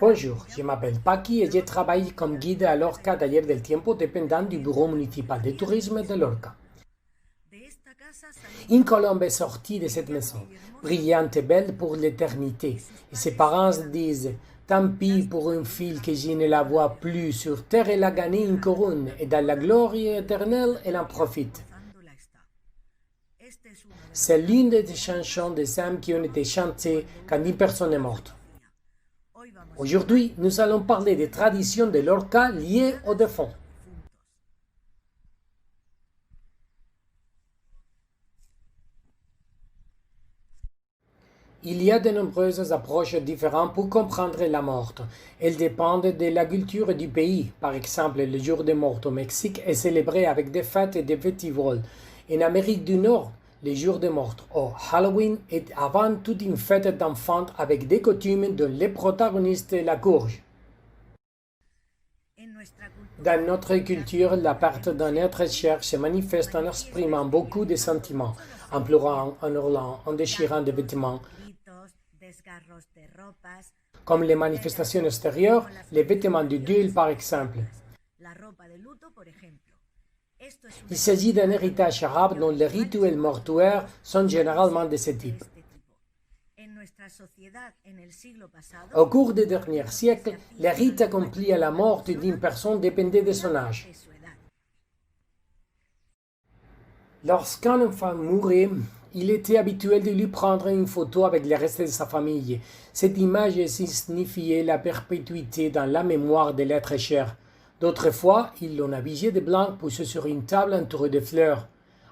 Bonjour, je m'appelle Paqui et je travaille comme guide à Lorca Taller del Tiempo dépendant du bureau municipal de tourisme de Lorca. Une colombe est sortie de cette maison, brillante et belle pour l'éternité, et ses parents disent « Tant pis pour une fille que je ne la vois plus sur terre, elle a gagné une couronne, et dans la gloire éternelle, elle en profite. » C'est l'une des chansons des âmes qui ont été chantées quand une personne est morte. Aujourd'hui, nous allons parler des traditions de Lorca liées aux défunts. Il y a de nombreuses approches différentes pour comprendre la mort. Elles dépendent de la culture du pays. Par exemple, le jour des morts au Mexique est célébré avec des fêtes et des festivals. En Amérique du Nord, le jour des morts au Halloween est avant tout une fête d'enfants avec des coutumes dont les protagonistes la courge. Dans notre culture, la perte d'un être cher se manifeste en exprimant beaucoup de sentiments, en pleurant, en hurlant, en déchirant des vêtements. Comme les manifestations extérieures, les vêtements de deuil par exemple. Il s'agit d'un héritage arabe dont les rituels mortuaires sont généralement de ce type. Au cours des derniers siècles, les rites accomplis à la mort d'une personne dépendaient de son âge. Lorsqu'un enfant mourait, il était habituel de lui prendre une photo avec le reste de sa famille. Cette image signifiait la perpétuité dans la mémoire de l'être cher. D'autres fois, ils l'ont habillé de blanc poussé sur une table entourée de fleurs.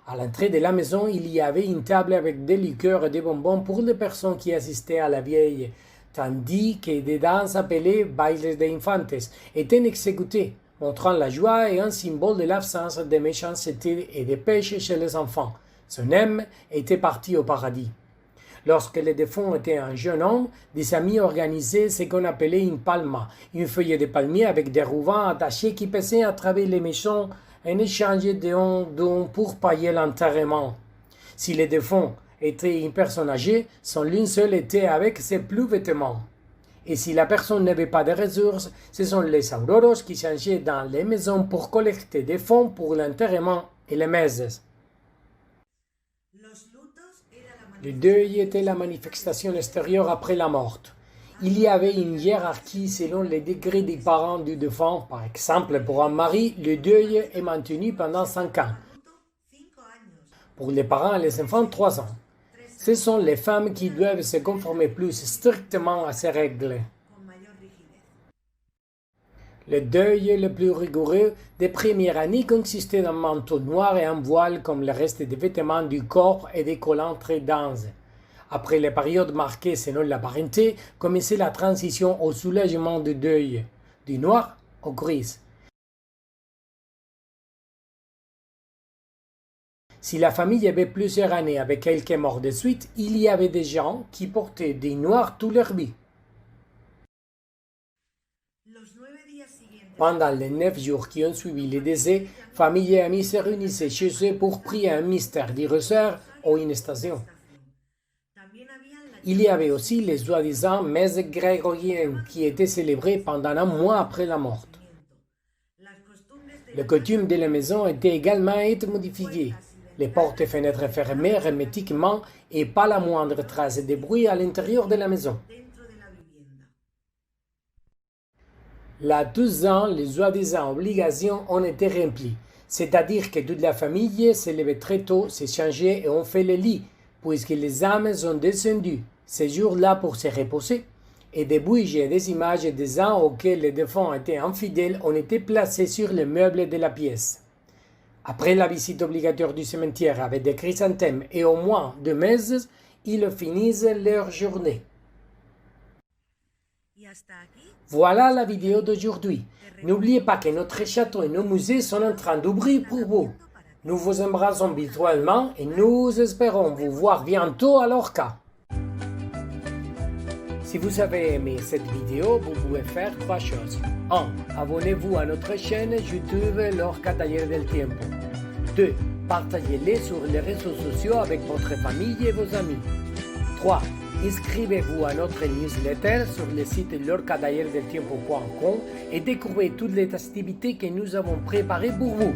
À l'entrée de la maison, il y avait une table avec des liqueurs et des bonbons pour les personnes qui assistaient à la vieille, tandis que des danses appelées bailes de infantes étaient exécutées, montrant la joie et un symbole de l'absence de méchanceté et de péché chez les enfants. Son âme était parti au paradis. Lorsque le défunt était un jeune homme, des amis organisaient ce qu'on appelait une palma, une feuille de palmier avec des rubans attachés qui passaient à travers les maisons en échange de dons pour payer l'enterrement. Si le défunt était une personne âgée, son linceul était avec ses plus vêtements. Et si la personne n'avait pas de ressources, ce sont les auroros qui changeaient dans les maisons pour collecter des fonds pour l'enterrement et les messes. Le deuil était la manifestation extérieure après la mort. Il y avait une hiérarchie selon les degrés des parents du défunt. Par exemple, pour un mari, le deuil est maintenu pendant 5 ans. Pour les parents et les enfants, 3 ans. Ce sont les femmes qui doivent se conformer plus strictement à ces règles. Le deuil le plus rigoureux des premières années consistait d'un manteau noir et un voile comme le reste des vêtements du corps et des collants très denses. Après les périodes marquées selon la parenté, commençait la transition au soulagement du deuil, du noir au gris. Si la famille avait plusieurs années avec quelqu'un mort de suite, il y avait des gens qui portaient des noirs toute leur vie. Pendant les 9 jours qui ont suivi le décès, famille et amis se réunissaient chez eux pour prier un mystère d'Iroseur ou une station. Il y avait aussi les soi-disant messes grégoriennes qui étaient célébrées pendant un mois après la mort. Les coutumes de la maison étaient également modifiées. Les portes et fenêtres fermées hermétiquement et pas la moindre trace de bruit à l'intérieur de la maison. Là, 12 ans, les soi-disant obligations ont été remplies, c'est-à-dire que toute la famille s'est levée très tôt, s'est changée et ont fait le lit, puisque les âmes sont descendues ces jours-là pour se reposer, et des bougies et des images des gens auxquels les défunts étaient infidèles ont été placées sur les meubles de la pièce. Après la visite obligatoire du cimetière avec des chrysanthèmes et au moins 2 messes, ils finissent leur journée. Voilà la vidéo d'aujourd'hui. N'oubliez pas que notre château et nos musées sont en train d'ouvrir pour vous. Nous vous embrassons virtuellement et nous espérons vous voir bientôt à Lorca. Si vous avez aimé cette vidéo, vous pouvez faire 3 choses. 1. Abonnez-vous à notre chaîne YouTube Lorca Taller del Tiempo. 2. Partagez-les sur les réseaux sociaux avec votre famille et vos amis. 3. Inscrivez-vous à notre newsletter sur le site lorcadayerdeltiempo.com et découvrez toutes les activités que nous avons préparées pour vous.